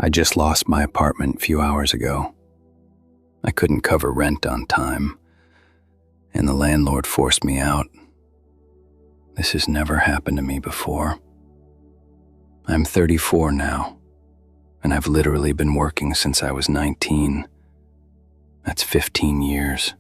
I just lost my apartment a few hours ago. I couldn't cover rent on time, and the landlord forced me out. This has never happened to me before. I'm 34 now, and I've literally been working since I was 19. That's 15 years.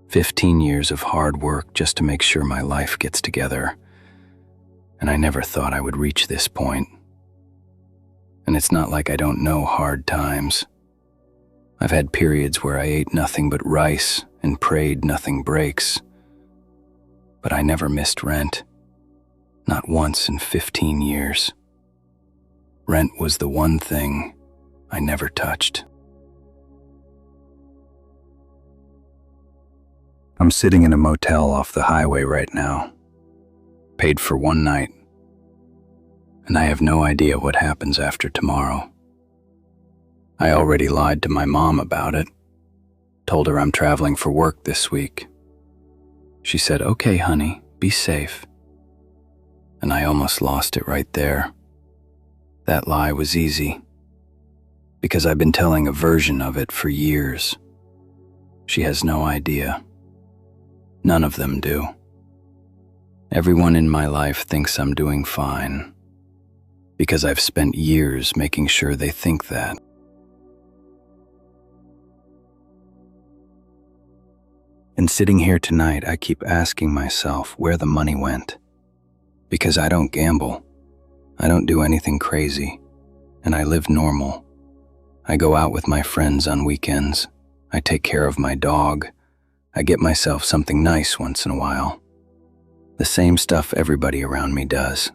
15 years of hard work just to make sure my life gets together, and I never thought I would reach this point. And it's not like I don't know hard times. I've had periods where I ate nothing but rice and prayed nothing breaks. But I never missed rent. Not once in 15 years. Rent was the one thing I never touched. I'm sitting in a motel off the highway right now. Paid for one night. And I have no idea what happens after tomorrow. I already lied to my mom about it. Told her I'm traveling for work this week. She said, "Okay, honey, be safe." And I almost lost it right there. That lie was easy, because I've been telling a version of it for years. She has no idea. None of them do. Everyone in my life thinks I'm doing fine, because I've spent years making sure they think that. And sitting here tonight, I keep asking myself where the money went. Because I don't gamble. I don't do anything crazy. And I live normal. I go out with my friends on weekends. I take care of my dog. I get myself something nice once in a while. The same stuff everybody around me does.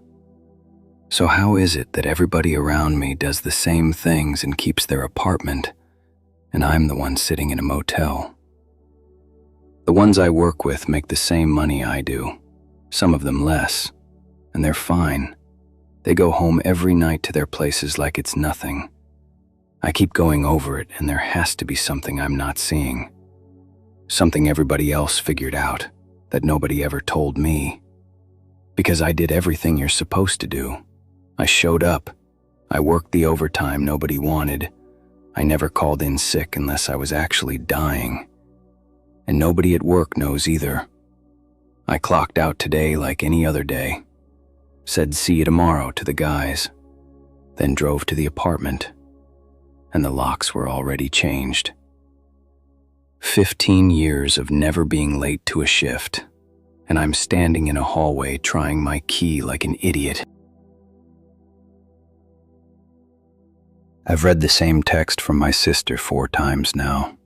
So how is it that everybody around me does the same things and keeps their apartment, and I'm the one sitting in a motel? The ones I work with make the same money I do, some of them less, and they're fine. They go home every night to their places like it's nothing. I keep going over it, and there has to be something I'm not seeing. Something everybody else figured out that nobody ever told me. Because I did everything you're supposed to do. I showed up. I worked the overtime nobody wanted. I never called in sick unless I was actually dying. And nobody at work knows either. I clocked out today like any other day. Said see you tomorrow to the guys. Then drove to the apartment. And the locks were already changed. 15 years of never being late to a shift. And I'm standing in a hallway trying my key like an idiot. I've read the same text from my sister 4 times now.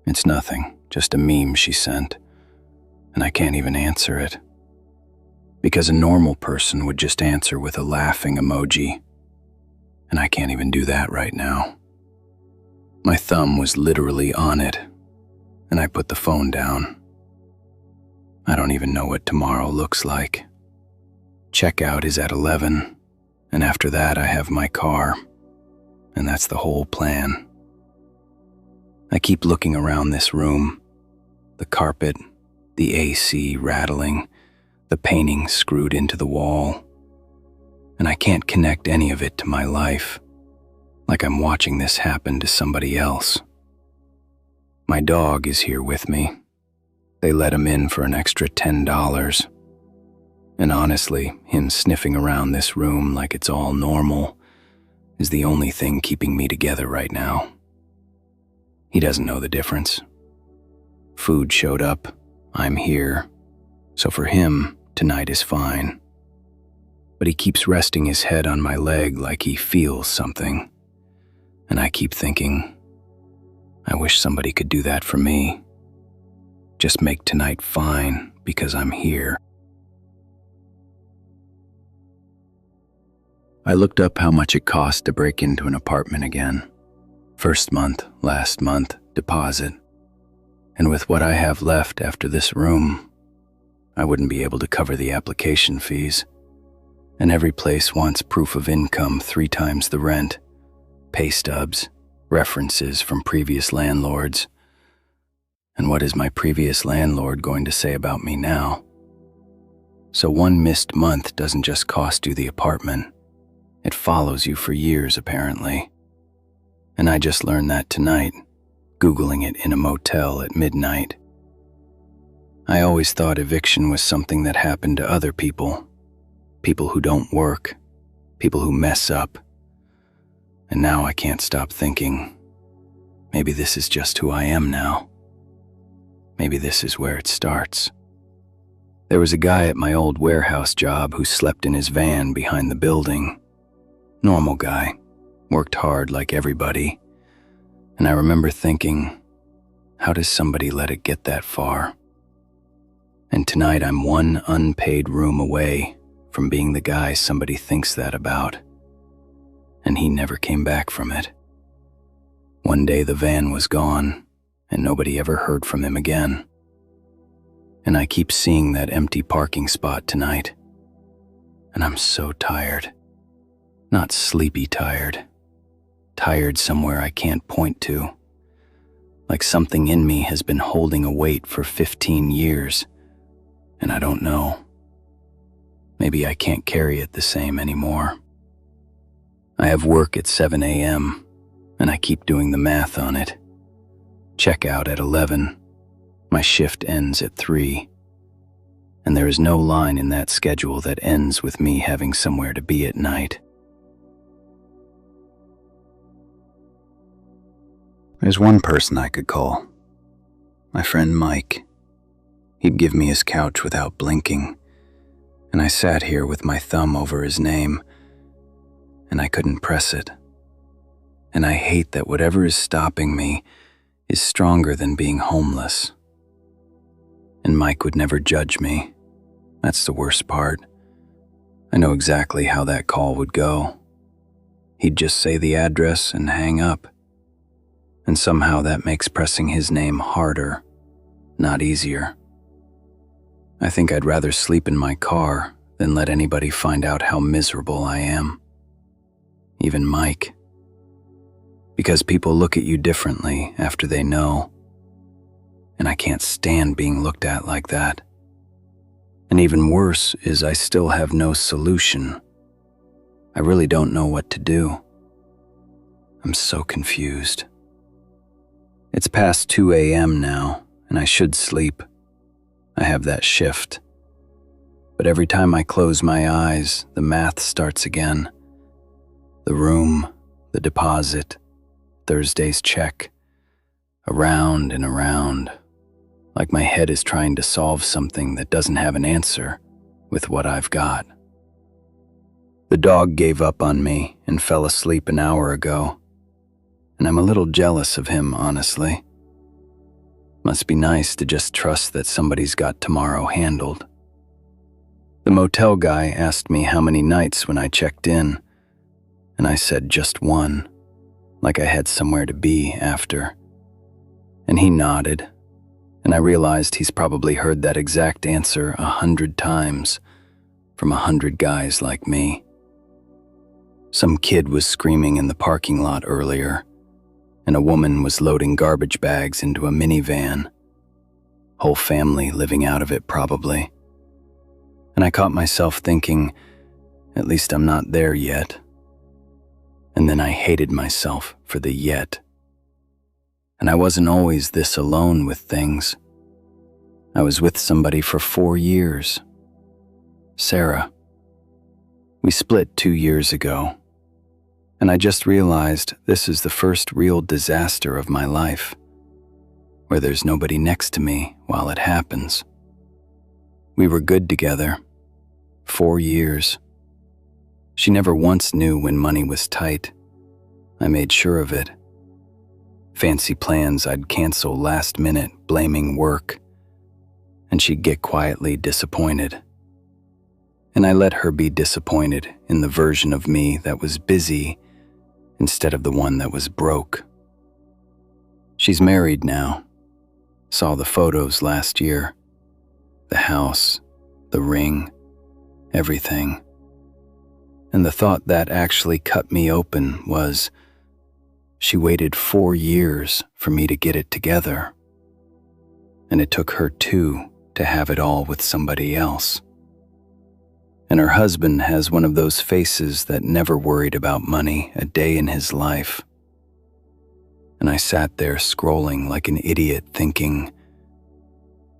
It's nothing, just a meme she sent, and I can't even answer it. Because a normal person would just answer with a laughing emoji, and I can't even do that right now. My thumb was literally on it, and I put the phone down. I don't even know what tomorrow looks like. Checkout is at 11, and after that I have my car. And that's the whole plan. I keep looking around this room. The carpet, the AC rattling, the painting screwed into the wall. And I can't connect any of it to my life, like I'm watching this happen to somebody else. My dog is here with me. They let him in for an extra $10. And honestly, him sniffing around this room like it's all normal is the only thing keeping me together right now. He doesn't know the difference. Food showed up, I'm here, so for him, tonight is fine. But he keeps resting his head on my leg like he feels something. And I keep thinking, I wish somebody could do that for me. Just make tonight fine because I'm here. I looked up how much it cost to break into an apartment again. First month, last month, deposit. And with what I have left after this room, I wouldn't be able to cover the application fees. And every place wants proof of income 3 times the rent, pay stubs, references from previous landlords. And what is my previous landlord going to say about me now? So one missed month doesn't just cost you the apartment. It follows you for years, apparently. And I just learned that tonight, Googling it in a motel at midnight. I always thought eviction was something that happened to other people. People who don't work. People who mess up. And now I can't stop thinking, maybe this is just who I am now. Maybe this is where it starts. There was a guy at my old warehouse job who slept in his van behind the building. Normal guy, worked hard like everybody. And I remember thinking, how does somebody let it get that far? And tonight I'm one unpaid room away from being the guy somebody thinks that about. And he never came back from it. One day the van was gone, and nobody ever heard from him again. And I keep seeing that empty parking spot tonight. And I'm so tired. Not sleepy tired. Tired somewhere I can't point to. Like something in me has been holding a weight for 15 years, and I don't know. Maybe I can't carry it the same anymore. I have work at 7 a.m., and I keep doing the math on it. Check out at 11. My shift ends at 3. And there is no line in that schedule that ends with me having somewhere to be at night. There's one person I could call. My friend Mike. He'd give me his couch without blinking, and I sat here with my thumb over his name, and I couldn't press it. And I hate that whatever is stopping me is stronger than being homeless. And Mike would never judge me. That's the worst part. I know exactly how that call would go. He'd just say the address and hang up. And somehow that makes pressing his name harder, not easier. I think I'd rather sleep in my car than let anybody find out how miserable I am. Even Mike. Because people look at you differently after they know. And I can't stand being looked at like that. And even worse is I still have no solution. I really don't know what to do. I'm so confused. It's past 2 a.m. now, and I should sleep. I have that shift. But every time I close my eyes, the math starts again. The room, the deposit, Thursday's check. Around and around, like my head is trying to solve something that doesn't have an answer with what I've got. The dog gave up on me and fell asleep an hour ago. And I'm a little jealous of him, honestly. Must be nice to just trust that somebody's got tomorrow handled. The motel guy asked me how many nights when I checked in, and I said just one, like I had somewhere to be after. And he nodded, and I realized he's probably heard that exact answer 100 times from 100 guys like me. Some kid was screaming in the parking lot earlier, and a woman was loading garbage bags into a minivan. Whole family living out of it, probably. And I caught myself thinking, at least I'm not there yet. And then I hated myself for the yet. And I wasn't always this alone with things. I was with somebody for 4 years. Sarah. We split 2 years ago. And I just realized this is the first real disaster of my life, where there's nobody next to me while it happens. We were good together, 4 years. She never once knew when money was tight. I made sure of it. Fancy plans I'd cancel last minute, blaming work, and she'd get quietly disappointed. And I let her be disappointed in the version of me that was busy instead of the one that was broke. She's married now. Saw the photos last year. The house, the ring, everything. And the thought that actually cut me open was, she waited 4 years for me to get it together. And it took her 2 to have it all with somebody else. and her husband has one of those faces that never worried about money a day in his life. And I sat there scrolling like an idiot thinking,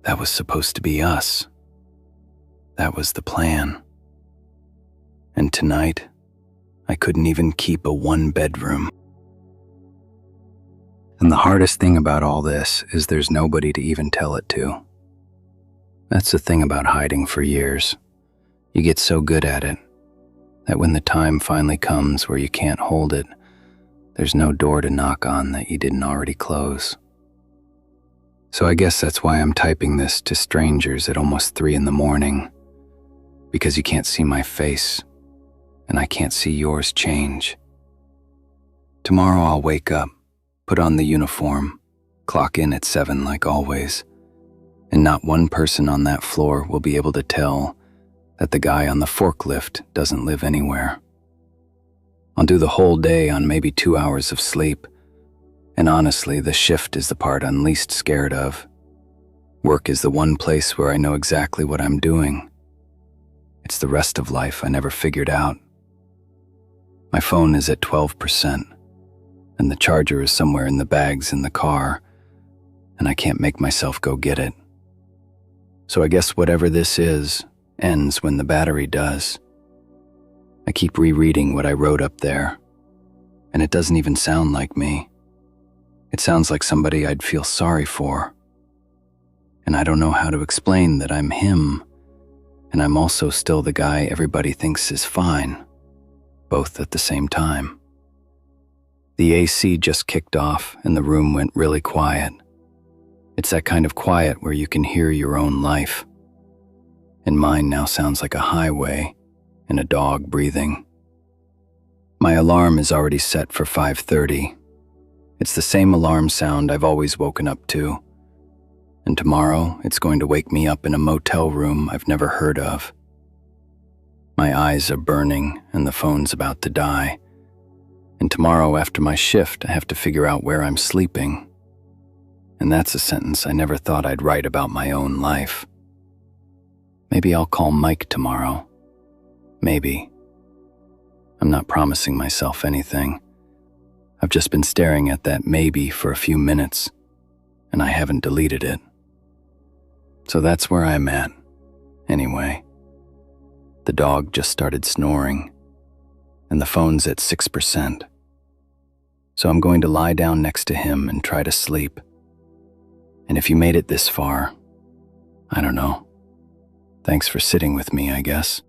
that was supposed to be us. That was the plan. And tonight, I couldn't even keep a one-bedroom. And the hardest thing about all this is there's nobody to even tell it to. That's the thing about hiding for years. You get so good at it that when the time finally comes where you can't hold it, there's no door to knock on that you didn't already close. So I guess that's why I'm typing this to strangers at almost 3 a.m, because you can't see my face, and I can't see yours change. Tomorrow I'll wake up, put on the uniform, clock in at 7 like always, and not one person on that floor will be able to tell that the guy on the forklift doesn't live anywhere. I'll do the whole day on maybe 2 hours of sleep, and honestly, the shift is the part I'm least scared of. Work is the one place where I know exactly what I'm doing. It's the rest of life I never figured out. My phone is at 12%, and the charger is somewhere in the bags in the car, and I can't make myself go get it. So I guess whatever this is ends when the battery does. I keep rereading what I wrote up there, and it doesn't even sound like me. It sounds like somebody I'd feel sorry for. And I don't know how to explain that I'm him, and I'm also still the guy everybody thinks is fine, both at the same time. The AC just kicked off and the room went really quiet. It's that kind of quiet where you can hear your own life. And mine now sounds like a highway and a dog breathing. My alarm is already set for 5:30. It's the same alarm sound I've always woken up to. And tomorrow, it's going to wake me up in a motel room I've never heard of. My eyes are burning and the phone's about to die. And tomorrow after my shift, I have to figure out where I'm sleeping. And that's a sentence I never thought I'd write about my own life. Maybe I'll call Mike tomorrow. Maybe. I'm not promising myself anything. I've just been staring at that maybe for a few minutes, and I haven't deleted it. So that's where I'm at, anyway. The dog just started snoring, and the phone's at 6%. So I'm going to lie down next to him and try to sleep. And if you made it this far, I don't know. Thanks for sitting with me, I guess.